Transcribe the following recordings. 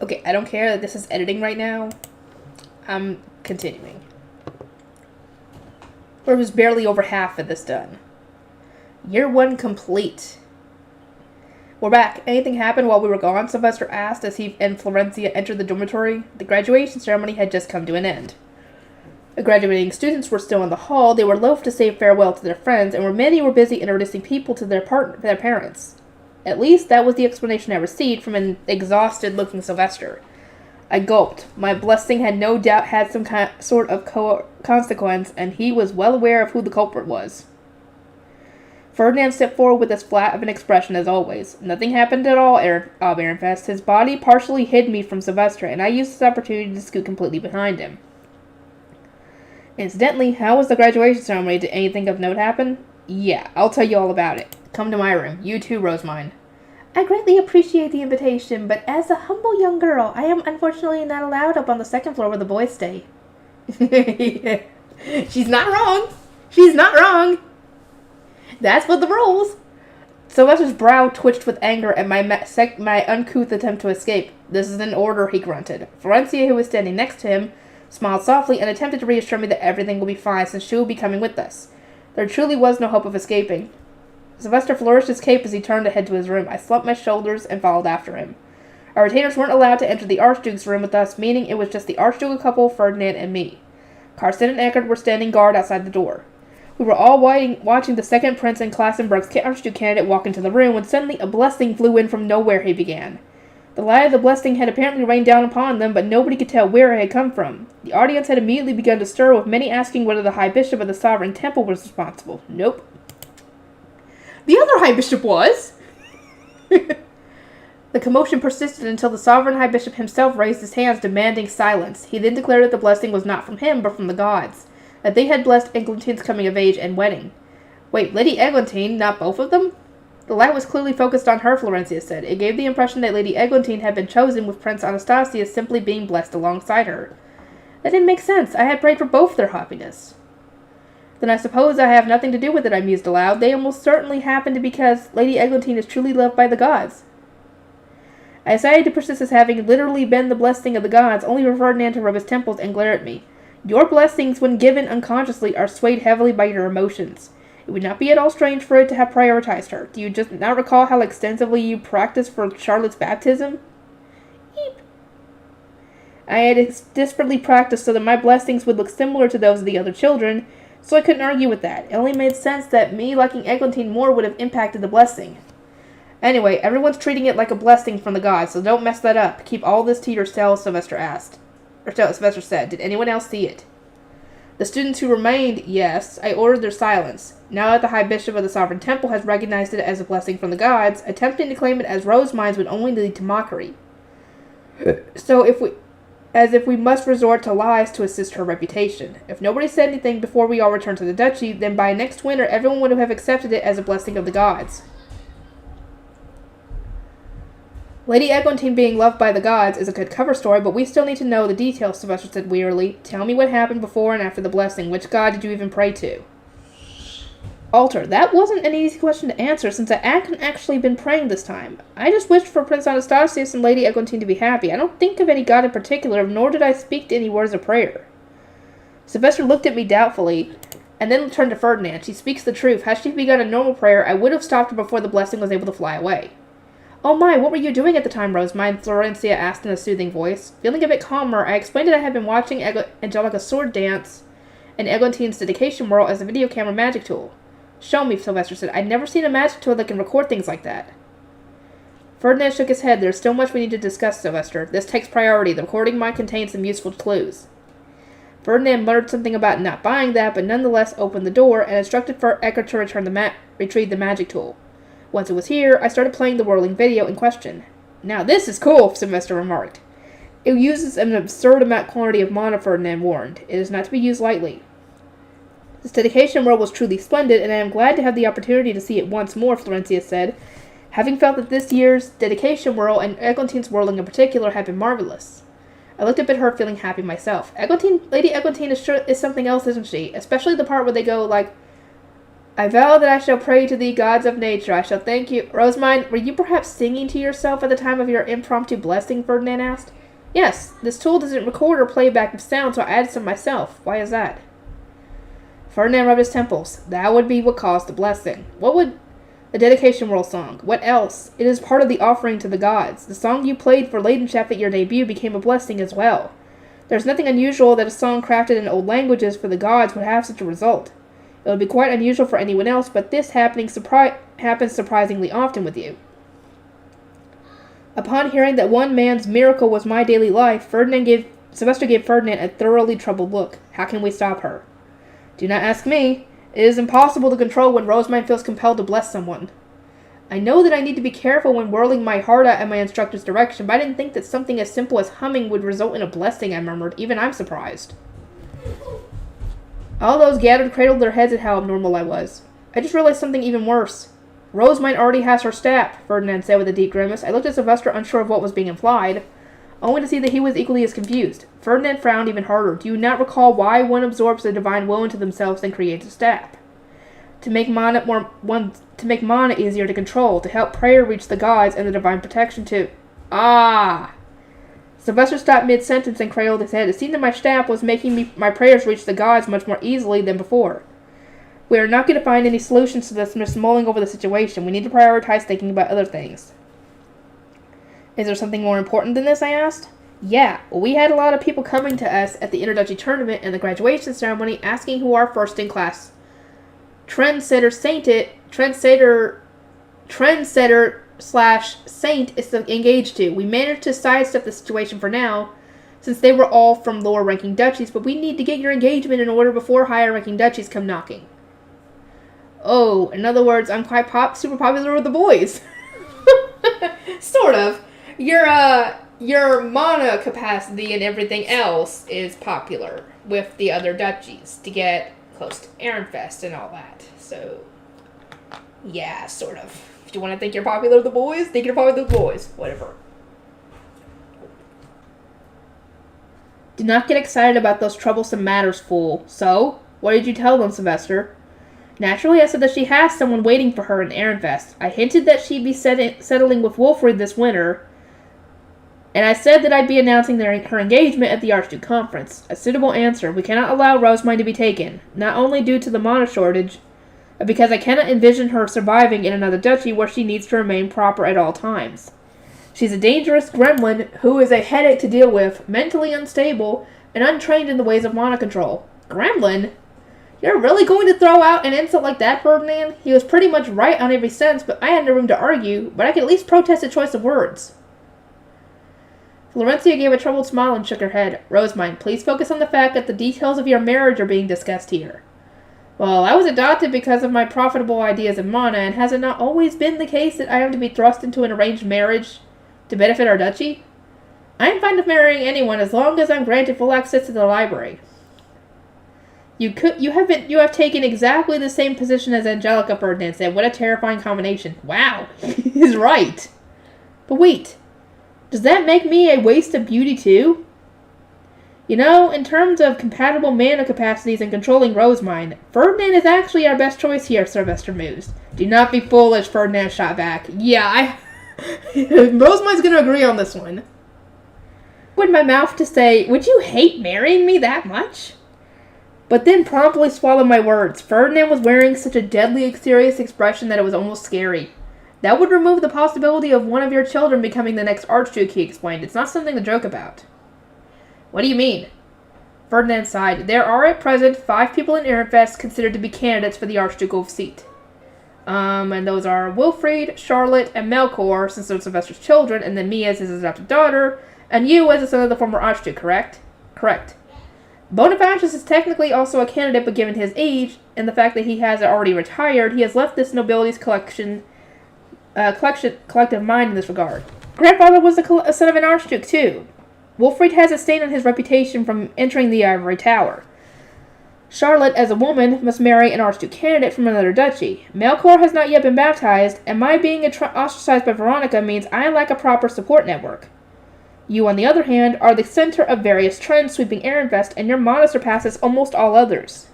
Okay, I don't care that this is editing right now. I'm continuing. We're just barely over half of this done. Year 1 complete. We're back. Anything happened while we were gone? Sylvester asked as he and Florencia entered the dormitory. The graduation ceremony had just come to an end. The graduating students were still in the hall. They were loath to say farewell to their friends, and many were busy introducing people to their parents. At least that was the explanation I received from an exhausted-looking Sylvester. I gulped. My blessing had no doubt had some sort of consequence, and he was well aware of who the culprit was. Ferdinand stepped forward with as flat of an expression as always. Nothing happened at all, Ehrenfest. His body partially hid me from Sylvester, and I used this opportunity to scoot completely behind him. Incidentally, how was the graduation ceremony? Did anything of note happen? Yeah, I'll tell you all about it. Come to my room. You too, Rosemine. I greatly appreciate the invitation, but as a humble young girl, I am unfortunately not allowed up on the second floor where the boys stay. She's not wrong. She's not wrong. That's what the rules. Sylvester's brow twitched with anger at my uncouth attempt to escape. This is an order, he grunted. Florencia, who was standing next to him, smiled softly and attempted to reassure me that everything would be fine since she would be coming with us. There truly was no hope of escaping. Sylvester flourished his cape as he turned to head to his room. I slumped my shoulders and followed after him. Our retainers weren't allowed to enter the Archduke's room with us, meaning it was just the Archduke couple, Ferdinand, and me. Karsten and Eckert were standing guard outside the door. We were all watching the second Prince and Klassenberg's Archduke candidate walk into the room when suddenly a blessing flew in from nowhere, he began. The light of the blessing had apparently rained down upon them, but nobody could tell where it had come from. The audience had immediately begun to stir, with many asking whether the High Bishop of the Sovereign Temple was responsible. Nope. The other High Bishop was! The commotion persisted until the Sovereign High Bishop himself raised his hands, demanding silence. He then declared that the blessing was not from him, but from the gods. That they had blessed Eglintine's coming of age and wedding. Wait, Lady Eglantine, not both of them? The light was clearly focused on her, Florencia said. It gave the impression that Lady Eglantine had been chosen, with Prince Anastasia simply being blessed alongside her. That didn't make sense. I had prayed for both their happiness. Then I suppose I have nothing to do with it, I mused aloud. They almost certainly happened because Lady Eglantine is truly loved by the gods. I decided to persist as having literally been the blessing of the gods, only for Ferdinand to rub his temples and glare at me. Your blessings, when given unconsciously, are swayed heavily by your emotions. It would not be at all strange for it to have prioritized her. Do you just not recall how extensively you practiced for Charlotte's baptism? Eep. I had desperately practiced so that my blessings would look similar to those of the other children, so I couldn't argue with that. It only made sense that me liking Eglantine more would have impacted the blessing. Anyway, everyone's treating it like a blessing from the gods, so don't mess that up. Keep all this to yourselves, Sylvester said. Did anyone else see it? The students who remained, yes. I ordered their silence. Now that the High Bishop of the Sovereign Temple has recognized it as a blessing from the gods, attempting to claim it as Rosemine's would only lead to mockery. So if we must resort to lies to assist her reputation. If nobody said anything before we all returned to the duchy, then by next winter everyone would have accepted it as a blessing of the gods. Lady Eglantine being loved by the gods is a good cover story, but we still need to know the details, Sylvester said wearily. Tell me what happened before and after the blessing. Which god did you even pray to? Alter, that wasn't an easy question to answer, since I hadn't actually been praying this time. I just wished for Prince Anastasius and Lady Eglantine to be happy. I don't think of any god in particular, nor did I speak to any words of prayer. Sylvester looked at me doubtfully, and then turned to Ferdinand. She speaks the truth. Had she begun a normal prayer, I would have stopped her before the blessing was able to fly away. Oh my, what were you doing at the time, Rosemine? Florencia asked in a soothing voice. Feeling a bit calmer, I explained that I had been watching Angelica's sword dance and Eglantine's dedication whirl as a video camera magic tool. Show me, Sylvester said. I'd never seen a magic tool that can record things like that. Ferdinand shook his head. There's still much we need to discuss, Sylvester. This takes priority. The recording might contain some useful clues. Ferdinand muttered something about not buying that, but nonetheless opened the door and instructed for Eckert to retrieve the magic tool. Once it was here, I started playing the whirling video in question. Now this is cool, Sylvester remarked. It uses an absurd quantity of mana, Ferdinand warned. It is not to be used lightly. This dedication whirl was truly splendid, and I am glad to have the opportunity to see it once more, Florencia said, having felt that this year's dedication whirl and Eglantine's whirling in particular had been marvelous. I looked up at her, feeling happy myself. Lady Eglantine is something else, isn't she? Especially the part where they go like, I vow that I shall pray to thee, gods of nature. I shall thank you. Rosemine, were you perhaps singing to yourself at the time of your impromptu blessing? Ferdinand asked. Yes, this tool doesn't record or play back of sound, so I added some myself. Why is that? Ferdinand rubbed his temples. That would be what caused the blessing. What would... A dedication world song. What else? It is part of the offering to the gods. The song you played for Leidenschaft at your debut became a blessing as well. There's nothing unusual that a song crafted in old languages for the gods would have such a result. It would be quite unusual for anyone else, but this happens surprisingly often with you. Upon hearing that one man's miracle was my daily life, Sylvester gave Ferdinand a thoroughly troubled look. How can we stop her? Do not ask me. It is impossible to control when Rosemine feels compelled to bless someone. I know that I need to be careful when whirling my heart out in my instructor's direction, but I didn't think that something as simple as humming would result in a blessing, I murmured. Even I'm surprised. All those gathered cradled their heads at how abnormal I was. I just realized something even worse. Rosemine already has her staff, Ferdinand said with a deep grimace. I looked at Sylvester, unsure of what was being implied, only to see that he was equally as confused. Ferdinand frowned even harder. Do you not recall why one absorbs the divine will into themselves and creates a staff? To make mana easier to control, to help prayer reach the gods and the divine protection to... Ah! Sylvester stopped mid-sentence and cradled his head. It seemed that my staff was making my prayers reach the gods much more easily than before. We are not going to find any solutions to this, Miss mulling over the situation. We need to prioritize thinking about other things. Is there something more important than this, I asked? Yeah, well, we had a lot of people coming to us at the Interduchy tournament and the graduation ceremony asking who our first-in-class trendsetter / saint is engaged to. We managed to sidestep the situation for now, since they were all from lower-ranking duchies, but we need to get your engagement in order before higher-ranking duchies come knocking. Oh, in other words, I'm quite super popular with the boys. Sort of. Your mana capacity and everything else is popular with the other duchies to get close to Ehrenfest and all that. So, yeah, sort of. If you want to think you're popular with the boys, think you're popular with the boys. Whatever. Do not get excited about those troublesome matters, fool. So, what did you tell them, Sylvester? Naturally, I said that she has someone waiting for her in Ehrenfest. I hinted that she'd be settling with Wilfrid this winter, and I said that I'd be announcing her engagement at the Archduke Conference. A suitable answer. We cannot allow Rosemine to be taken, not only due to the mana shortage, but because I cannot envision her surviving in another duchy where she needs to remain proper at all times. She's a dangerous gremlin who is a headache to deal with, mentally unstable, and untrained in the ways of mana control. Gremlin? You're really going to throw out an insult like that, Ferdinand? He was pretty much right on every sense, but I had no room to argue, but I could at least protest the choice of words. Florencia gave a troubled smile and shook her head. Rosemine, please focus on the fact that the details of your marriage are being discussed here. Well, I was adopted because of my profitable ideas in mana, and has it not always been the case that I am to be thrust into an arranged marriage to benefit our duchy? I am fine with marrying anyone as long as I'm granted full access to the library. You have taken exactly the same position as Angelica, Ferdinand said. What a terrifying combination. Wow, he's right. But wait, does that make me a waste of beauty too? You know, in terms of compatible mana capacities and controlling Rosemine, Ferdinand is actually our best choice here, Sylvester mused. Do not be foolish, Ferdinand shot back. Yeah, Rosemine's gonna agree on this one. Opened my mouth to say, would you hate marrying me that much? But then promptly swallowed my words. Ferdinand was wearing such a deadly serious expression that it was almost scary. That would remove the possibility of one of your children becoming the next Archduke, he explained. It's not something to joke about. What do you mean? Ferdinand sighed. There are at present 5 people in Ehrenfest considered to be candidates for the Archducal seat. And those are Wilfrid, Charlotte, and Melchior, since they're Sylvester's children, and then me as his adopted daughter, and you as the son of the former Archduke, correct? Correct. Bonifacius is technically also a candidate, but given his age, and the fact that he has already retired, he has left this nobility's collective mind in this regard. Grandfather was the son of an Archduke, too. Wilfrid has a stain on his reputation from entering the Ivory Tower. Charlotte, as a woman, must marry an Archduke candidate from another duchy. Melchior has not yet been baptized, and my being ostracized by Veronica means I lack a proper support network. You, on the other hand, are the center of various trends sweeping Ehrenfest, and your mana surpasses almost all others.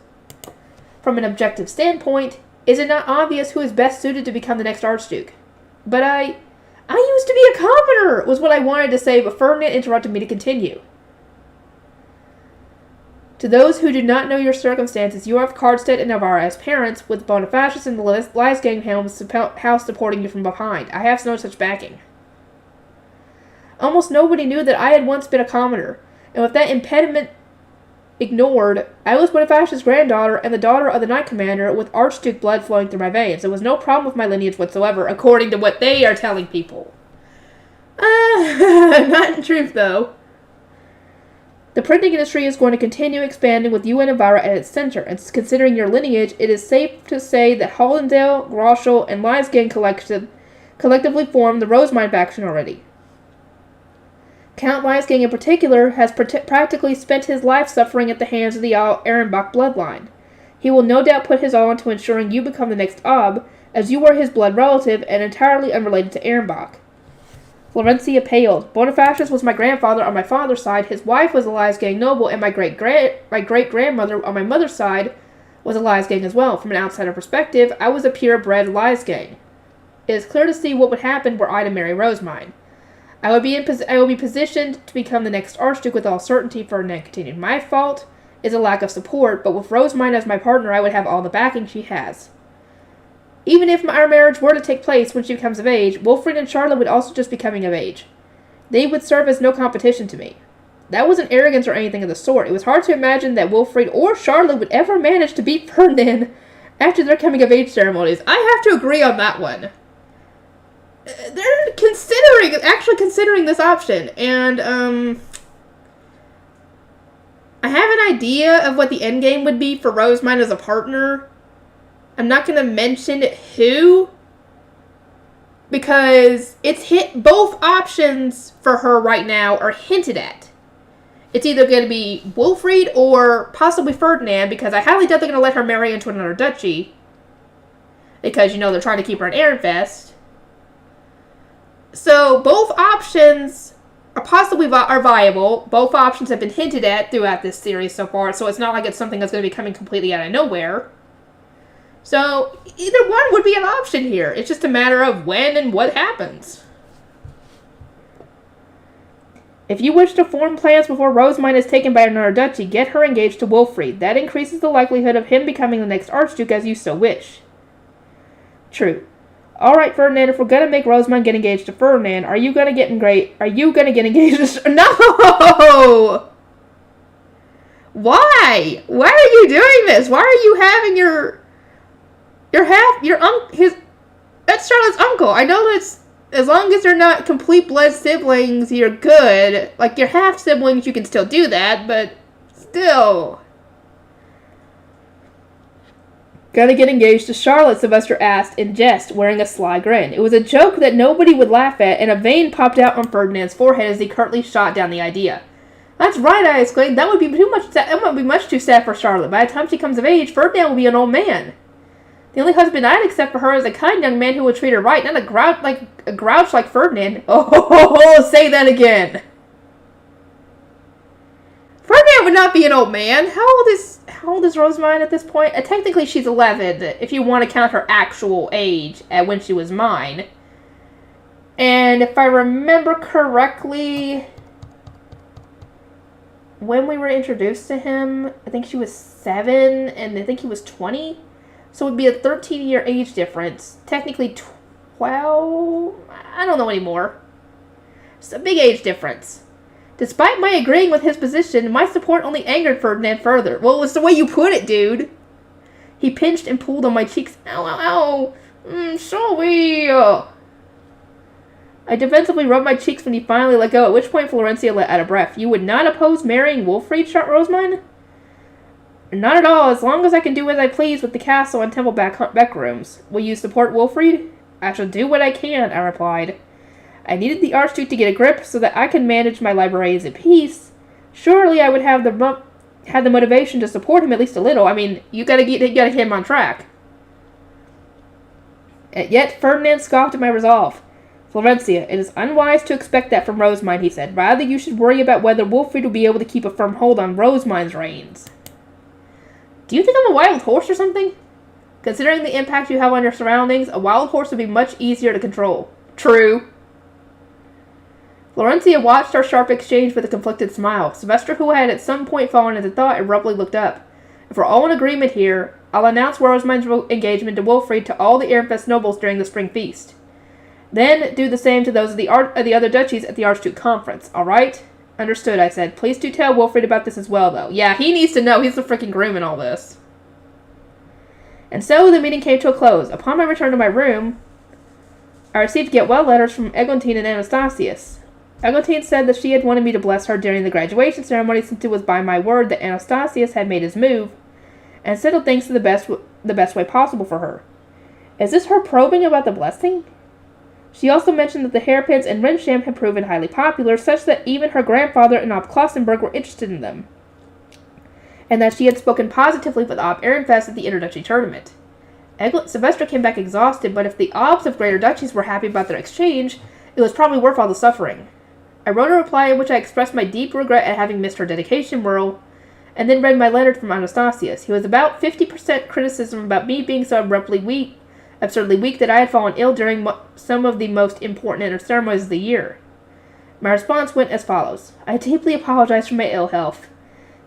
From an objective standpoint, Is it not obvious who is best suited to become the next Archduke? But I used to be a commoner, was what I wanted to say, but Ferdinand interrupted me to continue. To those who do not know your circumstances, you have Karlstedt and Navarra as parents, with Bonifacius and the Leisgang house supporting you from behind. I have no such backing. Almost nobody knew that I had once been a commoner, and with that impediment ignored, I was Bonifacius' granddaughter and the daughter of the Knight Commander, with Archduke blood flowing through my veins. There was no problem with my lineage whatsoever, according to what they are telling people. Not in truth, though. The printing industry is going to continue expanding with you and Navarra at its center, and considering your lineage, it is safe to say that Hollendale, Groschel, and Leisgang collectively form the Rosemine faction already. Count Leisgang in particular has practically spent his life suffering at the hands of the Ehrenbach bloodline. He will no doubt put his all into ensuring you become the next Ob, as you are his blood relative and entirely unrelated to Ehrenbach. Florencia paled. Bonifacius was my grandfather on my father's side, his wife was a Leisgang noble, and my great-grandmother on my mother's side was a Leisgang as well. From an outsider perspective, I was a purebred Leisgang. It is clear to see what would happen were I to marry Rosemine. I would be positioned to become the next Archduke with all certainty, Ferdinand continued. My fault is a lack of support, but with Rosemine as my partner, I would have all the backing she has. Even if our marriage were to take place when she becomes of age, Wilfrid and Charlotte would also just be coming of age. They would serve as no competition to me. That wasn't arrogance or anything of the sort. It was hard to imagine that Wilfrid or Charlotte would ever manage to beat Ferdinand after their coming of age ceremonies. I have to agree on that one. They're actually considering this option, and, I have an idea of what the endgame would be for Rosemine as a partner. I'm not going to mention who, because both options for her right now are hinted at. It's either going to be Wilfrid or possibly Ferdinand, because I highly doubt they're going to let her marry into another duchy, because, they're trying to keep her in Ehrenfest. So, both options are viable. Both options have been hinted at throughout this series so far, so it's not like it's something that's going to be coming completely out of nowhere. So, either one would be an option here. It's just a matter of when and what happens. If you wish to form plans before Rosemine is taken by another duchy, get her engaged to Wilfrid. That increases the likelihood of him becoming the next Archduke as you so wish. True. Alright, Ferdinand, if we're gonna make Rosemine get engaged to Ferdinand, are you gonna get engaged to... No! Why? Why are you doing this? Why are you having that's Charlotte's uncle. I know that's, as long as they're not complete blood siblings, you're good. Like, your half-siblings, you can still do that, but still... Gonna get engaged to Charlotte, Sylvester asked in jest, wearing a sly grin. It was a joke that nobody would laugh at, and a vein popped out on Ferdinand's forehead as he curtly shot down the idea. That's right, I exclaimed. That would be much too sad for Charlotte. By the time she comes of age, Ferdinand will be an old man. The only husband I'd accept for her is a kind young man who would treat her right, not a grouch like Ferdinand. Oh, say that again. Ferdinand would not be an old man. How old is Rosemine at this point? Technically, she's 11, if you want to count her actual age at when she was mine. And if I remember correctly, when we were introduced to him, I think she was 7, and I think he was 20. So it would be a 13-year age difference. Technically 12? I don't know anymore. It's a big age difference. Despite my agreeing with his position, my support only angered Ferdinand further. Well, it's the way you put it, dude. He pinched and pulled on my cheeks. Ow, ow, ow. Sorry. I defensively rubbed my cheeks when he finally let go, at which point Florencia let out a breath. You would not oppose marrying Wilfrid, shot Rosemine? Not at all, as long as I can do as I please with the castle and temple back rooms. Will you support Wilfrid? I shall do what I can, I replied. I needed the Archduke to get a grip so that I could manage my libraries in peace. Surely I would have the motivation to support him at least a little. I mean, you gotta get him on track. And yet Ferdinand scoffed at my resolve. Florencia, it is unwise to expect that from Rosemine, he said. Rather, you should worry about whether Wilfrid will be able to keep a firm hold on Rosemine's reins. Do you think I'm a wild horse or something? Considering the impact you have on your surroundings, a wild horse would be much easier to control. True. Florencia watched our sharp exchange with a conflicted smile. Sylvester, who had at some point fallen into thought, abruptly looked up. If we're all in agreement here, I'll announce Rosamund's engagement to Wilfrid to all the Ehrenfest nobles during the spring feast. Then do the same to those of the other duchies at the Archduke Conference, alright? Understood, I said. Please do tell Wilfrid about this as well, though. Yeah, he needs to know. He's the freaking groom in all this. And so the meeting came to a close. Upon my return to my room, I received get-well letters from Eglantine and Anastasius. Eglantine said that she had wanted me to bless her during the graduation ceremony since it was by my word that Anastasius had made his move, and settled things the best way possible for her. Is this her probing about the blessing? She also mentioned that the hairpins and Rensham had proven highly popular, such that even her grandfather and Ob Klassenberg were interested in them, and that she had spoken positively with Ob Ehrenfest at the Interduchy tournament. Sylvester came back exhausted, but if the Obs of Greater Duchies were happy about their exchange, it was probably worth all the suffering. I wrote a reply in which I expressed my deep regret at having missed her dedication whirl, and then read my letter from Anastasius. He was about 50% criticism about me being so absurdly weak that I had fallen ill during some of the most important inter ceremonies of the year. My response went as follows. I deeply apologize for my ill health.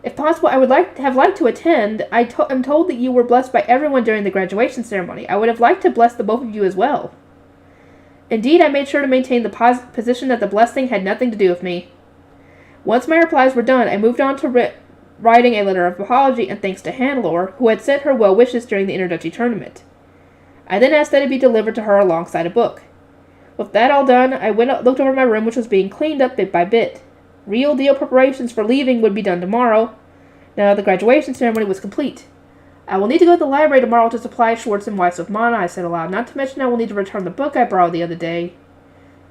If possible, I would have liked to attend. I'm told that you were blessed by everyone during the graduation ceremony. I would have liked to bless the both of you as well. Indeed, I made sure to maintain the position that the blessing had nothing to do with me. Once my replies were done, I moved on to writing a letter of apology and thanks to Hannelore, who had sent her well wishes during the Interduchy tournament. I then asked that it be delivered to her alongside a book. With that all done, I looked over my room, which was being cleaned up bit by bit. Real deal preparations for leaving would be done tomorrow. Now the graduation ceremony was complete. I will need to go to the library tomorrow to supply Schwartz and Weiss with mana, I said aloud, not to mention I will need to return the book I borrowed the other day.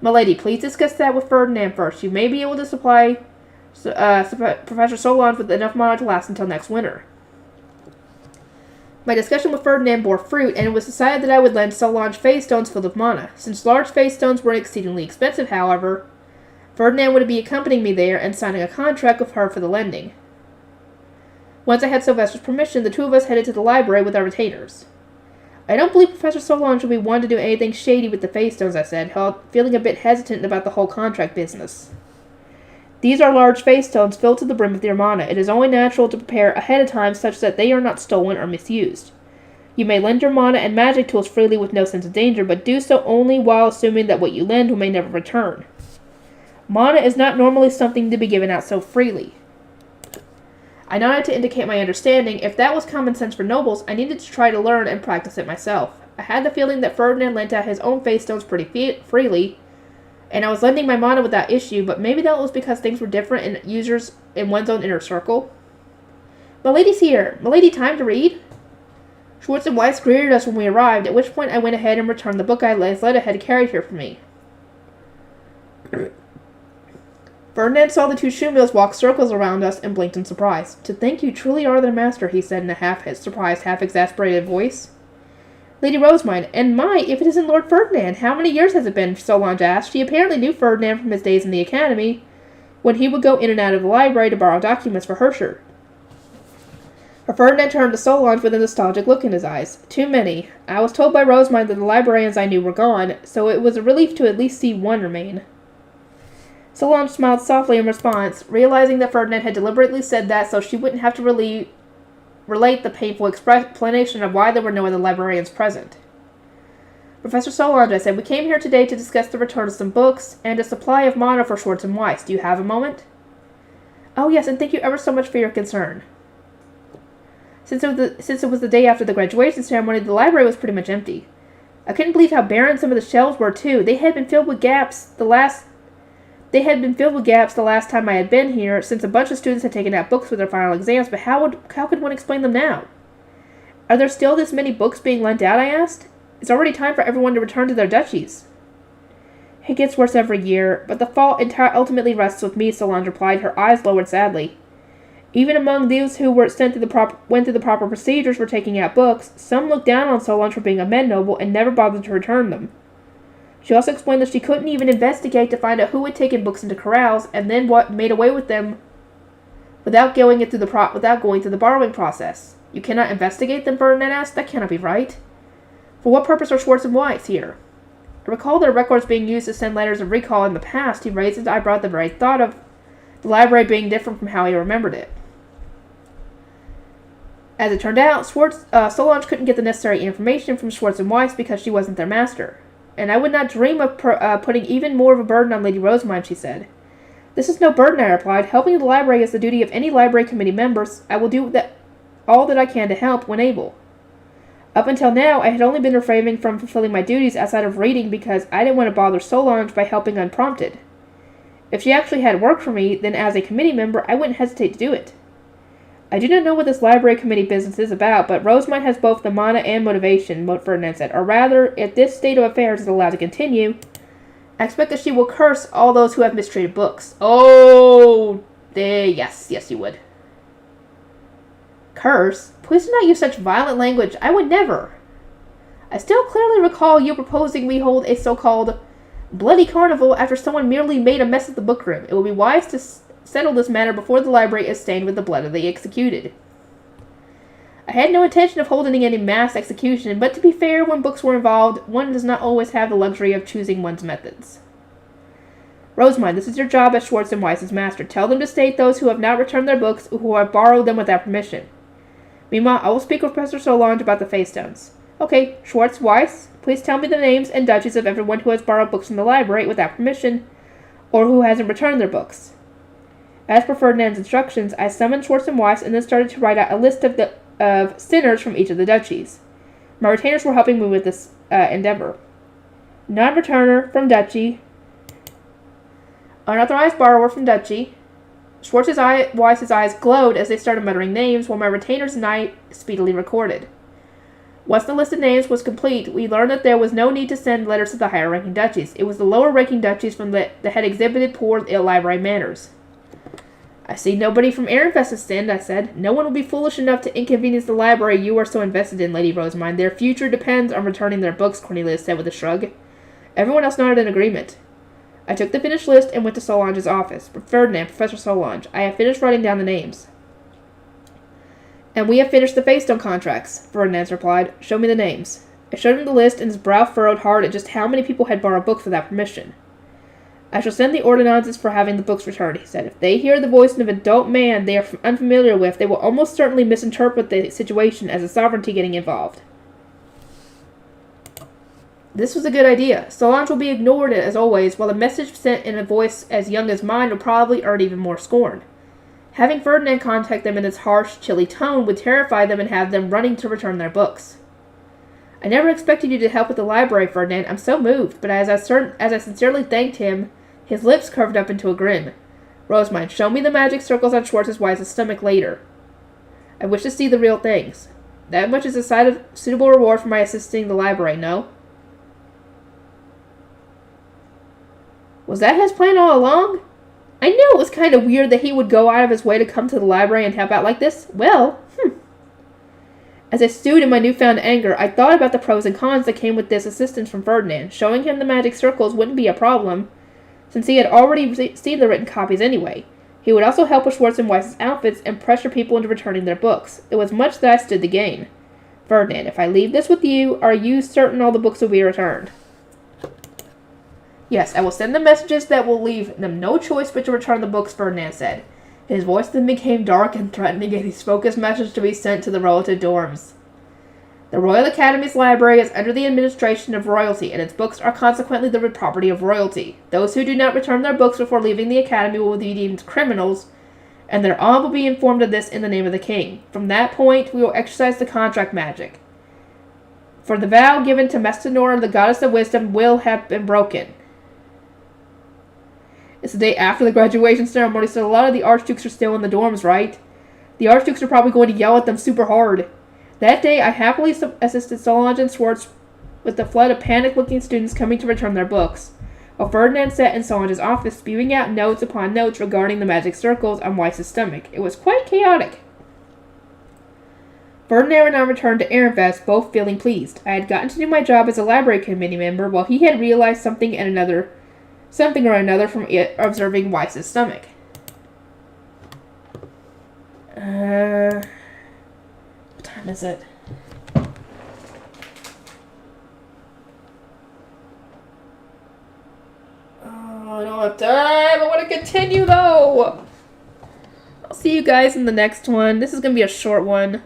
Milady, please discuss that with Ferdinand first. You may be able to supply Professor Solange with enough mana to last until next winter. My discussion with Ferdinand bore fruit, and it was decided that I would lend Solange phase stones filled with mana. Since large phase stones were exceedingly expensive, however, Ferdinand would be accompanying me there and signing a contract with her for the lending. Once I had Sylvester's permission, the two of us headed to the library with our retainers. I don't believe Professor Solange would be one to do anything shady with the phase stones, I said, feeling a bit hesitant about the whole contract business. These are large phase stones filled to the brim with their mana. It is only natural to prepare ahead of time such that they are not stolen or misused. You may lend your mana and magic tools freely with no sense of danger, but do so only while assuming that what you lend may never return. Mana is not normally something to be given out so freely. I nodded to indicate my understanding. If that was common sense for nobles, I needed to try to learn and practice it myself. I had the feeling that Ferdinand lent out his own phase stones pretty freely, and I was lending my mana without issue, but maybe that was because things were different in users in one's own inner circle. Milady's here. Milady, time to read? Schwartz and Weiss greeted us when we arrived, at which point I went ahead and returned the book Leda had carried here for me. Ferdinand saw the two shoemills walk circles around us and blinked in surprise. To think you truly are their master, he said in a half-surprised, half-exasperated voice. Lady Rosamund, and my, if it isn't Lord Ferdinand, how many years has it been? Solange asked. She apparently knew Ferdinand from his days in the academy, when he would go in and out of the library to borrow documents for Herschel. Ferdinand turned to Solange with a nostalgic look in his eyes. Too many. I was told by Rosamund that the librarians I knew were gone, so it was a relief to at least see one remain. Solange smiled softly in response, realizing that Ferdinand had deliberately said that so she wouldn't have to relate the painful explanation of why there were no other librarians present. Professor Solange, I said, we came here today to discuss the return of some books and a supply of mana for Schwartz and Weiss. Do you have a moment? Oh yes, and thank you ever so much for your concern. Since it was the day after the graduation ceremony, the library was pretty much empty. I couldn't believe how barren some of the shelves were, too. They had been filled with gaps the last time I had been here, since a bunch of students had taken out books for their final exams, but how could one explain them now? Are there still this many books being lent out, I asked? It's already time for everyone to return to their duchies. It gets worse every year, but the fault ultimately rests with me, Solange replied, her eyes lowered sadly. Even among those who went through the proper procedures for taking out books, some looked down on Solange for being a men noble and never bothered to return them. She also explained that she couldn't even investigate to find out who had taken books into corrals and then made away with them without going through the borrowing process. You cannot investigate them, Ferdinand asked. That cannot be right. For what purpose are Schwartz and Weiss here? I recall their records being used to send letters of recall in the past. He raised his eyebrow at the very thought of the library being different from how he remembered it. As it turned out, Solange couldn't get the necessary information from Schwartz and Weiss because she wasn't their master. And I would not dream of putting even more of a burden on Lady Rosamond, she said. This is no burden, I replied. Helping the library is the duty of any library committee members. I will do all that I can to help when able. Up until now, I had only been refraining from fulfilling my duties outside of reading because I didn't want to bother Solange by helping unprompted. If she actually had work for me, then as a committee member, I wouldn't hesitate to do it. I do not know what this library committee business is about, but Rosamond has both the mana and motivation, Ferdinand said. Or rather, if this state of affairs is allowed to continue, I expect that she will curse all those who have mistreated books. Oh, yes, you would. Curse? Please do not use such violent language. I would never. I still clearly recall you proposing we hold a so-called bloody carnival after someone merely made a mess of the bookroom. It would be wise to settle this matter before the library is stained with the blood of the executed. I had no intention of holding any mass execution, but to be fair, when books were involved, one does not always have the luxury of choosing one's methods. Rosamond, this is your job as Schwartz and Weiss's master. Tell them to state those who have not returned their books or who have borrowed them without permission. Meanwhile, I will speak with Professor Solange about the face stones. Okay, Schwartz, Weiss, please tell me the names and duties of everyone who has borrowed books from the library without permission, or who hasn't returned their books. As per Ferdinand's instructions, I summoned Schwartz and Weiss and then started to write out a list of sinners from each of the duchies. My retainers were helping me with this endeavor. Non-returner from duchy. Unauthorized borrower from duchy. Weiss's eyes glowed as they started muttering names, while my retainers and I speedily recorded. Once the list of names was complete, we learned that there was no need to send letters to the higher-ranking duchies. It was the lower-ranking duchies from that had exhibited poor library manners. I see nobody from Ehrenfest has sinned, I said. No one will be foolish enough to inconvenience the library you are so invested in, Lady Rosamond. Their future depends on returning their books, Cornelius said with a shrug. Everyone else nodded in agreement. I took the finished list and went to Solange's office. Ferdinand, Professor Solange, I have finished writing down the names. And we have finished the Faystone contracts, Ferdinand replied. Show me the names. I showed him the list, and his brow furrowed hard at just how many people had borrowed books without permission. I shall send the ordinances for having the books returned, he said. If they hear the voice of an adult man they are unfamiliar with, they will almost certainly misinterpret the situation as a sovereignty getting involved. This was a good idea. Solange will be ignored, as always, while the message sent in a voice as young as mine will probably earn even more scorn. Having Ferdinand contact them in this harsh, chilly tone would terrify them and have them running to return their books. I never expected you to help with the library, Ferdinand. I'm so moved. But as I sincerely thanked him, his lips curved up into a grin. Rosamond, show me the magic circles on Schwartz's Weiss's stomach later. I wish to see the real things. That much is a suitable reward for my assisting the library, no? Was that his plan all along? I knew it was kind of weird that he would go out of his way to come to the library and help out like this. Well, As I stewed in my newfound anger, I thought about the pros and cons that came with this assistance from Ferdinand. Showing him the magic circles wouldn't be a problem, since he had already seen the written copies anyway. He would also help with Schwartz and Weiss's outfits and pressure people into returning their books. It was much that I stood to gain. Ferdinand, if I leave this with you, are you certain all the books will be returned? Yes, I will send them messages that will leave them no choice but to return the books, Ferdinand said. His voice then became dark and threatening as he spoke his message to be sent to the relative dorms. The Royal Academy's library is under the administration of royalty, and its books are consequently the property of royalty. Those who do not return their books before leaving the Academy will be deemed criminals, and their aunt will be informed of this in the name of the king. From that point, we will exercise the contract magic. For the vow given to Mestinora, the goddess of wisdom, will have been broken. It's the day after the graduation ceremony, so a lot of the archdukes are still in the dorms, right? The archdukes are probably going to yell at them super hard. That day, I happily assisted Solange and Schwartz with the flood of panic-looking students coming to return their books, while Ferdinand sat in Solange's office spewing out notes upon notes regarding the magic circles on Weiss's stomach. It was quite chaotic. Ferdinand and I returned to Ehrenfest, both feeling pleased. I had gotten to do my job as a library committee member, while he had realized something or another from observing Weiss's stomach. What is it? Oh, I don't have time. I want to continue, though. I'll see you guys in the next one. This is going to be a short one.